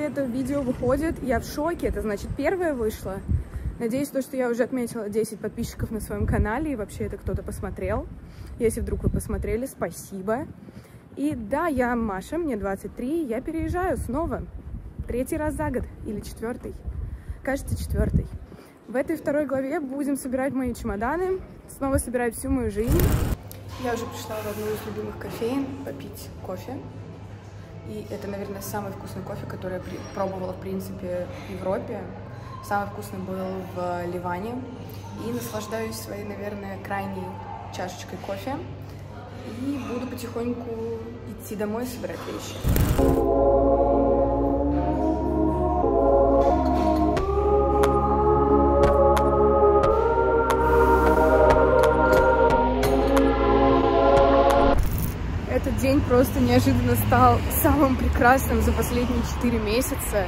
это видео выходит, я в шоке. Это значит, первое вышло. Надеюсь, что я уже отметила 10 подписчиков на своем канале, и вообще это кто-то посмотрел. Если вдруг вы посмотрели, спасибо. И да, я Маша, мне 23, я переезжаю снова. 3-й раз за год, или 4-й. Кажется, 4-й. В этой 2-й главе будем собирать мои чемоданы, снова собирать всю мою жизнь. Я уже пришла в одну из любимых кофеин попить кофе. И это, наверное, самый вкусный кофе, который я пробовала, в принципе, в Европе. Самый вкусный был в Ливане. И наслаждаюсь своей, наверное, крайней чашечкой кофе. И буду потихоньку идти домой собирать вещи. Этот день просто неожиданно стал самым прекрасным за последние 4 месяца.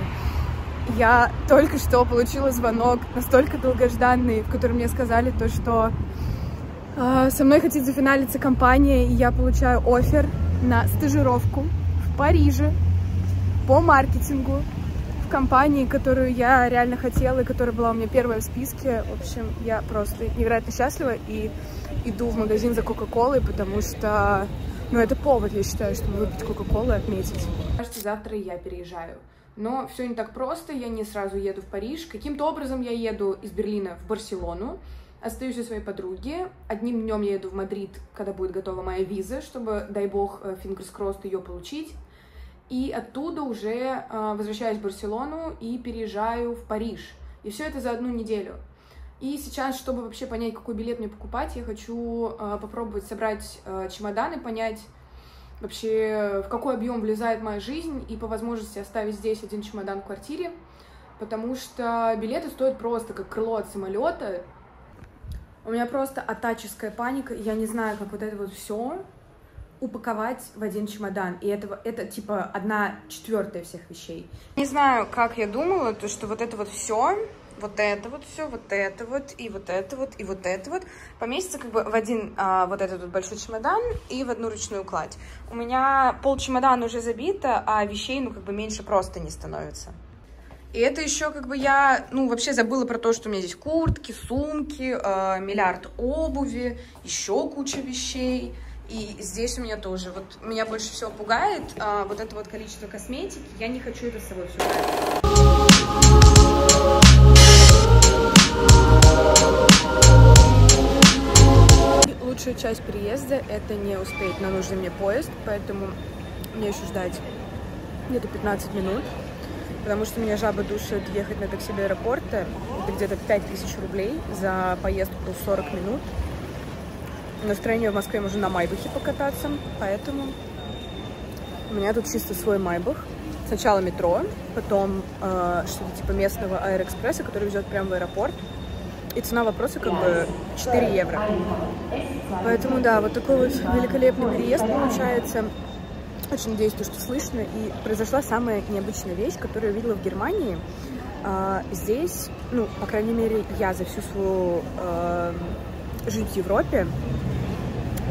Я только что получила звонок, настолько долгожданный, в котором мне сказали то, что со мной хотит зафиналиться компания, и я получаю оффер на стажировку в Париже по маркетингу в компании, которую я реально хотела и которая была у меня первая в списке. В общем, я просто невероятно счастлива и иду в магазин за Кока-Колой, потому что, ну, это повод, я считаю, чтобы выпить Кока-Колу и отметить. Кажется, завтра я переезжаю. Но все не так просто, я не сразу еду в Париж. Каким-то образом я еду из Берлина в Барселону. Остаюсь у своей подруги. Одним днем я еду в Мадрид, когда будет готова моя виза, чтобы, дай бог, fingers crossed, ее получить. И оттуда уже возвращаюсь в Барселону и переезжаю в Париж. И все это за 1 неделю. И сейчас, чтобы вообще понять, какой билет мне покупать, я хочу попробовать собрать чемоданы, понять вообще, в какой объем влезает моя жизнь, и по возможности оставить здесь 1 чемодан в квартире, потому что билеты стоят просто как крыло от самолета. У меня просто атаческая паника, я не знаю, как вот это вот все упаковать в 1 чемодан, и это типа 1/4 всех вещей. Не знаю, как я думала, то что вот это вот все, вот это вот все, вот это вот, и вот это вот, и вот это вот поместится как бы в 1 вот этот вот большой чемодан и в 1 ручную кладь. У меня пол чемодана уже забито, а вещей, ну, как бы меньше просто не становится. И это еще как бы я, ну, вообще забыла про то, что у меня здесь куртки, сумки, миллиард обуви, еще куча вещей. И здесь у меня тоже. Вот меня больше всего пугает вот это вот количество косметики. Я не хочу это с собой все брать. Лучшая часть переезда — это не успеть на нужный мне поезд, поэтому мне еще ждать где-то 15 минут. Потому что меня жаба душит ехать на такси до аэропорта. Это где-то 5000 рублей за поездку 40 минут. Настроение в Москве можно на Майбахе покататься, поэтому у меня тут чисто свой Майбах. Сначала метро, потом что-то типа местного аэроэкспресса, который везет прямо в аэропорт. И цена вопроса как бы 4 евро. Поэтому да, вот такой вот великолепный переезд получается. Очень надеюсь, что слышно. И произошла самая необычная вещь, которую я видела в Германии. Здесь, ну, по крайней мере, я за всю свою жизнь в Европе,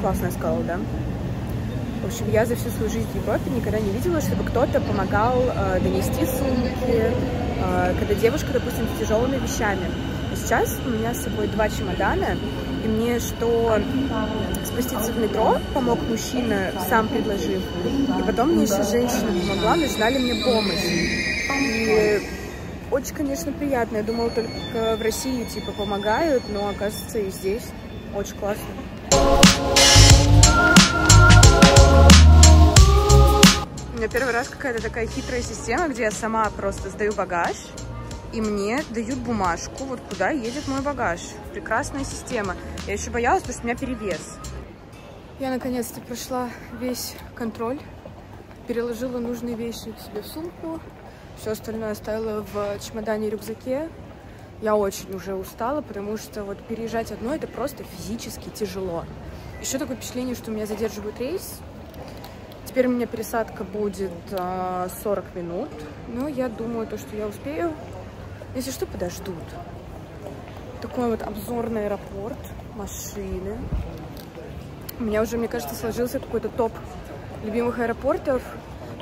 классно я сказала, да? В общем, я за всю свою жизнь в Европе никогда не видела, чтобы кто-то помогал донести сумки, когда девушка, допустим, с тяжелыми вещами. И сейчас у меня с собой 2 чемодана, и мне что спуститься в метро помог мужчина, сам предложив, и потом мне еще женщина помогла, нужна ли мне помощь. И очень, конечно, приятно. Я думала, только в России типа помогают, но оказывается и здесь очень классно. У меня первый раз какая-то такая хитрая система, где я сама просто сдаю багаж, и мне дают бумажку, вот куда едет мой багаж. Прекрасная система. Я еще боялась, потому что у меня перевес. Я наконец-то прошла весь контроль, переложила нужные вещи к себе в сумку, все остальное оставила в чемодане и рюкзаке. Я очень уже устала, потому что вот переезжать одной — это просто физически тяжело. Еще такое впечатление, что меня задерживают рейс. Теперь у меня пересадка будет 40 минут, но я думаю, то, что я успею. Если что, подождут. Такой вот обзор на аэропорт, машины. У меня уже, мне кажется, сложился какой-то топ любимых аэропортов.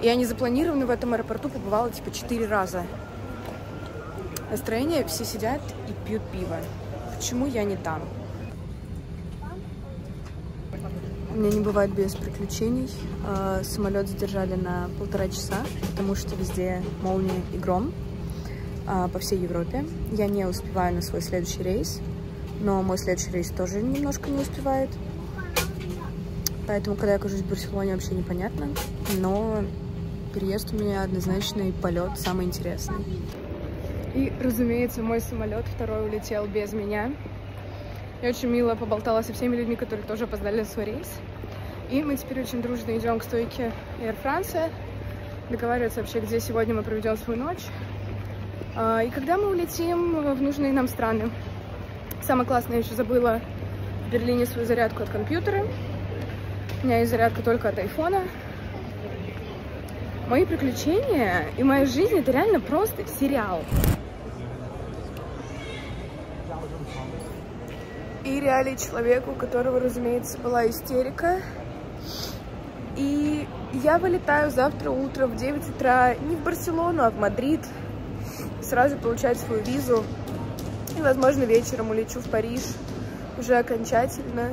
Я незапланированно в этом аэропорту побывала типа 4 раза. Настроение, все сидят и пьют пиво. Почему я не там? У меня не бывает без приключений. Самолет задержали на 1,5 часа, потому что везде молния и гром по всей Европе. Я не успеваю на свой следующий рейс, но мой следующий рейс тоже немножко не успевает. Поэтому, когда я окажусь в Барселоне, вообще непонятно. Но переезд у меня однозначно и полет самый интересный. И, разумеется, мой самолет второй улетел без меня. Я очень мило поболтала со всеми людьми, которые тоже опоздали на свой рейс. И мы теперь очень дружно идем к стойке Air France, договариваться вообще, где сегодня мы проведем свою ночь. И когда мы улетим в нужные нам страны. Самое классное, я еще забыла в Берлине свою зарядку от компьютера. У меня есть зарядка только от айфона. Мои приключения и моя жизнь — это реально просто сериал. И реалий человека, у которого, разумеется, была истерика. И я вылетаю завтра утром в 9 утра не в Барселону, а в Мадрид. Сразу получать свою визу. И, возможно, вечером улечу в Париж уже окончательно.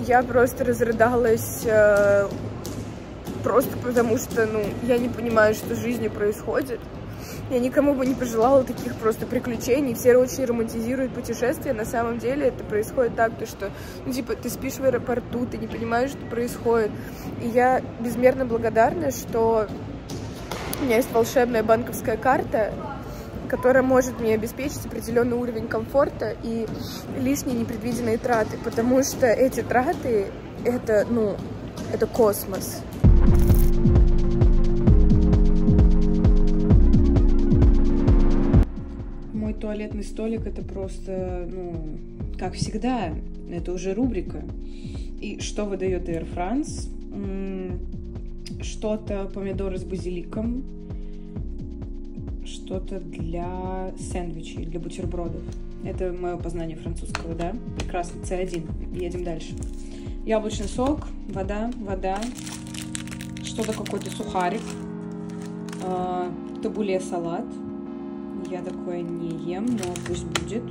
Я просто разрыдалась, просто потому что, я не понимаю, что в жизни происходит. Я никому бы не пожелала таких просто приключений. Все очень романтизируют путешествия. На самом деле это происходит так, что, ты спишь в аэропорту, ты не понимаешь, что происходит. И я безмерно благодарна, что у меня есть волшебная банковская карта, которая может мне обеспечить определенный уровень комфорта и лишние непредвиденные траты. Потому что эти траты, это космос. Мой туалетный столик — это просто, как всегда, это уже рубрика. И что выдает Air France? Что-то помидоры с базиликом, что-то для сэндвичей, для бутербродов. Это мое познание французского, да? Прекрасно, C1. Едем дальше. Яблочный сок, вода, что-то какой-то сухарик, табуле салат. Я такое не ем, но пусть будет.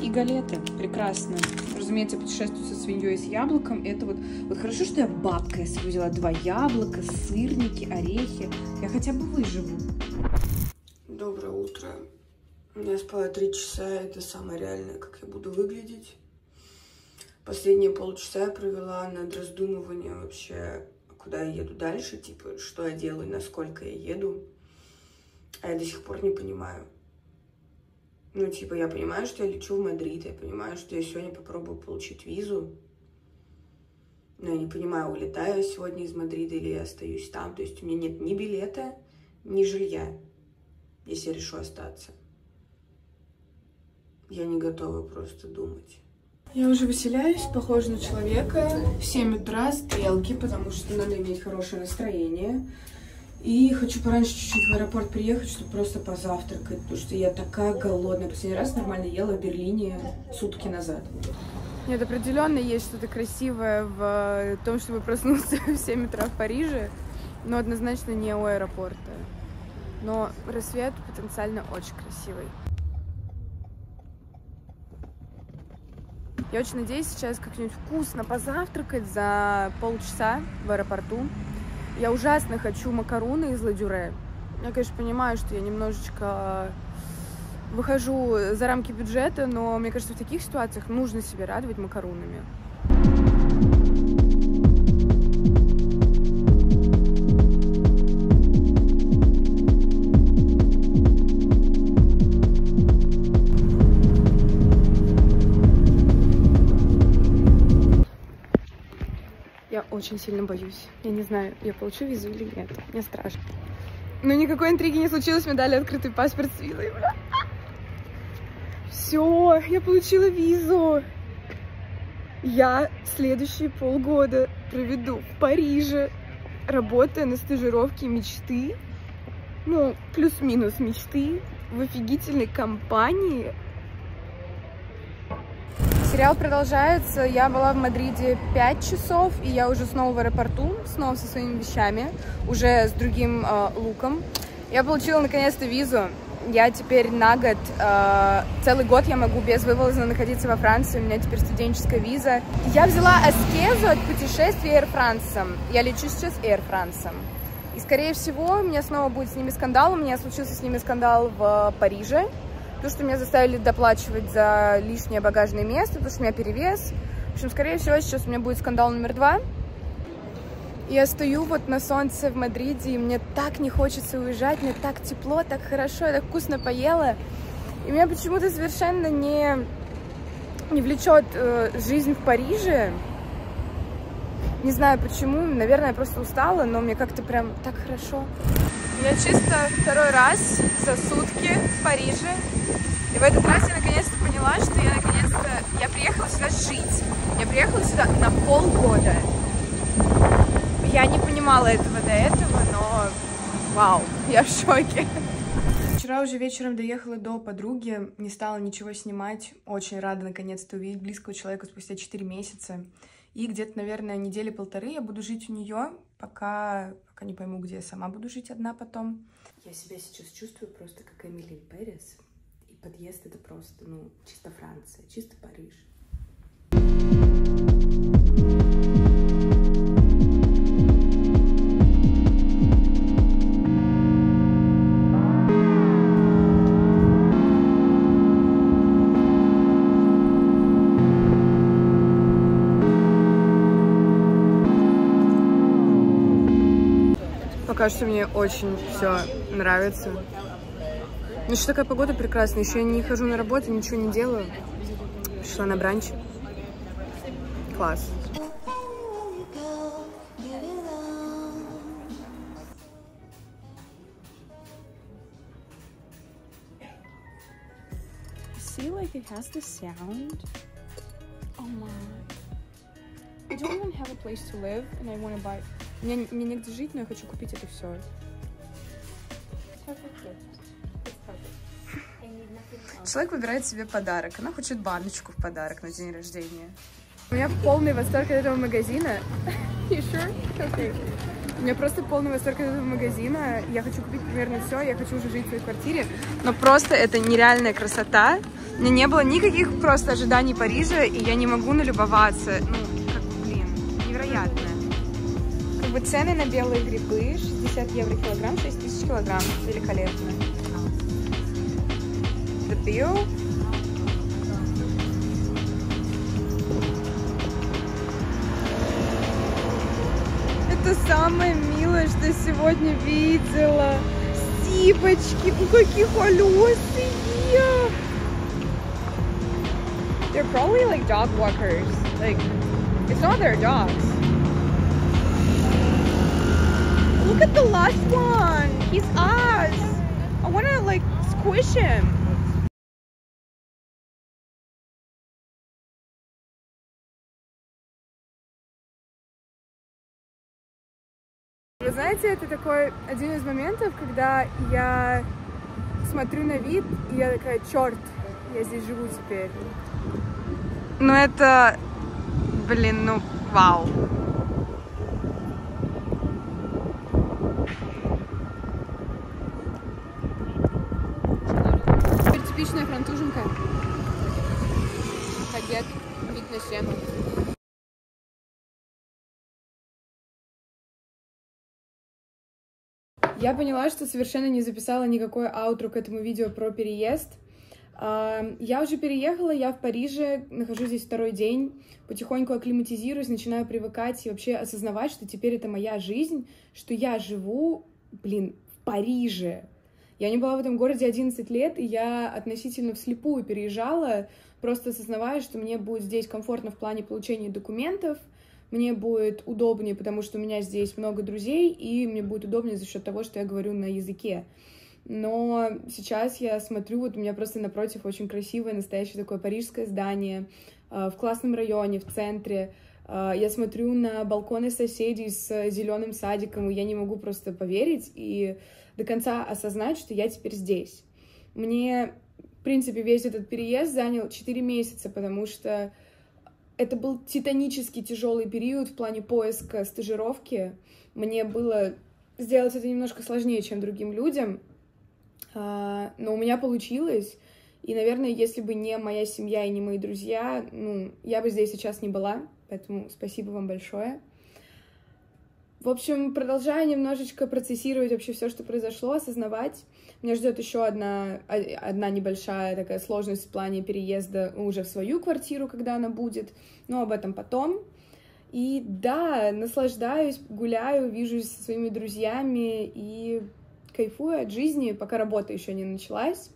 И галеты. Прекрасно. Разумеется, путешествую со свиньей и с яблоком. Это вот хорошо, что я бабка. Я себе взяла 2 яблока, сырники, орехи. Я хотя бы выживу. Доброе утро. Я спала 3 часа. Это самое реальное, как я буду выглядеть. Последние полчаса я провела над раздумыванием вообще, куда я еду дальше. Типа, что я делаю, насколько я еду. А я до сих пор не понимаю. Я понимаю, что я лечу в Мадрид, я понимаю, что я сегодня попробую получить визу. Но я не понимаю, улетаю я сегодня из Мадрида или я остаюсь там. То есть у меня нет ни билета, ни жилья, если я решу остаться. Я не готова просто думать. Я уже выселяюсь, похожа на человека. В 7 утра стрелки, потому что надо иметь хорошее настроение. И хочу пораньше чуть-чуть в аэропорт приехать, чтобы просто позавтракать, потому что я такая голодная. Последний раз нормально ела в Берлине сутки назад. Нет, определенно есть что-то красивое в том, чтобы проснуться в 7 утра в Париже, но однозначно не у аэропорта. Но рассвет потенциально очень красивый. Я очень надеюсь сейчас как-нибудь вкусно позавтракать за полчаса в аэропорту. Я ужасно хочу макароны из ладюре. Я, конечно, понимаю, что я немножечко выхожу за рамки бюджета, но мне кажется, в таких ситуациях нужно себя радовать макаронами. Я очень сильно боюсь. Я не знаю, я получу визу или нет. Мне страшно. Но никакой интриги не случилось. Мне дали открытый паспорт с визой. Все, я получила визу. Я следующие полгода проведу в Париже, работая на стажировке мечты. Плюс-минус мечты в офигительной компании. Сериал продолжается. Я была в Мадриде 5 часов, и я уже снова в аэропорту, снова со своими вещами, уже с другим луком. Я получила наконец-то визу. Я теперь на год, целый год я могу безвылазно находиться во Франции. У меня теперь студенческая виза. Я взяла аскезу от путешествий Air France. Я лечу сейчас Air France. И, скорее всего, у меня снова будет с ними скандал. У меня случился с ними скандал в Париже. Потому что меня заставили доплачивать за лишнее багажное место, потому что у меня перевес. В общем, скорее всего, сейчас у меня будет скандал номер 2. Я стою вот на солнце в Мадриде, и мне так не хочется уезжать, мне так тепло, так хорошо, я так вкусно поела. И меня почему-то совершенно не влечет жизнь в Париже. Не знаю почему, наверное, я просто устала, но мне как-то прям так хорошо. Я чисто второй раз за сутки в Париже. И в этот раз я наконец-то поняла, что я приехала сюда жить. Я приехала сюда на полгода. Я не понимала этого до этого, но вау, я в шоке. Вчера уже вечером доехала до подруги, не стала ничего снимать. Очень рада наконец-то увидеть близкого человека спустя 4 месяца. И где-то, наверное, недели 1,5 я буду жить у нее, пока не пойму, где я сама буду жить одна потом. Я себя сейчас чувствую просто как Эмили Пэрис. И подъезд это просто, ну, чисто Франция, чисто Париж. Пока что мне очень все нравится. Ну что, такая погода прекрасная. Еще я не хожу на работу, ничего не делаю. Пришла на бранч. Класс. See, like it has the sound. Oh my. I don't even have a place to live, and I want to buy. Мне негде жить, но я хочу купить это все. Человек выбирает себе подарок. Она хочет баночку в подарок на день рождения. У меня полный восторг от этого магазина. You sure? Okay. У меня просто полный восторг от этого магазина. Я хочу купить примерно все. Я хочу уже жить в своей квартире. Но просто это нереальная красота. У меня не было никаких просто ожиданий Парижа, и я не могу налюбоваться. Ну, как, блин, невероятно. Как бы цены на белые грибы 60 евро килограмм, 6000 килограмм. Великолепно. The bill. Это самое милое, что я сегодня видела. Сипочки, ну какие холёсые. They're probably like dog walkers. Like, it's not their dogs. Look at the last one. He's us. I wanna like squish him. Вы знаете, это такой один из моментов, когда я смотрю на вид, и я такая, черт, я здесь живу теперь. Ну это, блин, ну вау. Теперь типичная француженка. Багет, вид на стену. Я поняла, что совершенно не записала никакое аутро к этому видео про переезд. Я уже переехала, я в Париже, нахожусь здесь второй день, потихоньку акклиматизируюсь, начинаю привыкать и вообще осознавать, что теперь это моя жизнь, что я живу, блин, в Париже. Я не была в этом городе 11 лет, и я относительно вслепую переезжала, просто осознавая, что мне будет здесь комфортно в плане получения документов, мне будет удобнее, потому что у меня здесь много друзей, и мне будет удобнее за счет того, что я говорю на языке. Но сейчас я смотрю, вот у меня просто напротив очень красивое, настоящее такое парижское здание, в классном районе, в центре. Я смотрю на балконы соседей с зеленым садиком, и я не могу просто поверить и до конца осознать, что я теперь здесь. Мне в принципе, весь этот переезд занял 4 месяца, потому что это был титанически тяжелый период в плане поиска стажировки. Мне было сделать это немножко сложнее, чем другим людям, но у меня получилось. И, наверное, если бы не моя семья и не мои друзья, я бы здесь сейчас не была, поэтому спасибо вам большое. В общем, продолжаю немножечко процессировать вообще все, что произошло, осознавать. Меня ждет еще одна небольшая такая сложность в плане переезда уже в свою квартиру, когда она будет, но об этом потом. И да, наслаждаюсь, гуляю, вижусь со своими друзьями и кайфую от жизни, пока работа еще не началась.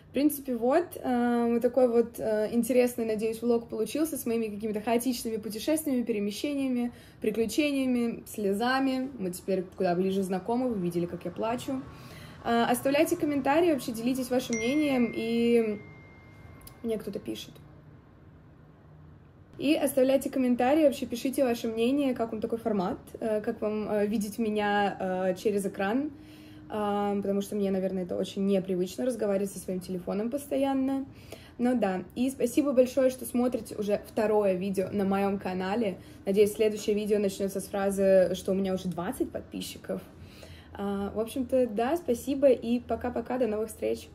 В принципе, вот такой вот интересный, надеюсь, влог получился с моими какими-то хаотичными путешествиями, перемещениями, приключениями, слезами. Мы теперь куда ближе знакомы, вы видели, как я плачу. Оставляйте комментарии, вообще делитесь вашим мнением, и мне кто-то пишет. И оставляйте комментарии, вообще пишите ваше мнение, как вам такой формат, как вам видеть меня через экран. Потому что мне, наверное, это очень непривычно разговаривать со своим телефоном постоянно. Но да, и спасибо большое, что смотрите уже второе видео на моем канале. Надеюсь, следующее видео начнется с фразы, что у меня уже 20 подписчиков. В общем-то, да, спасибо и пока-пока, до новых встреч!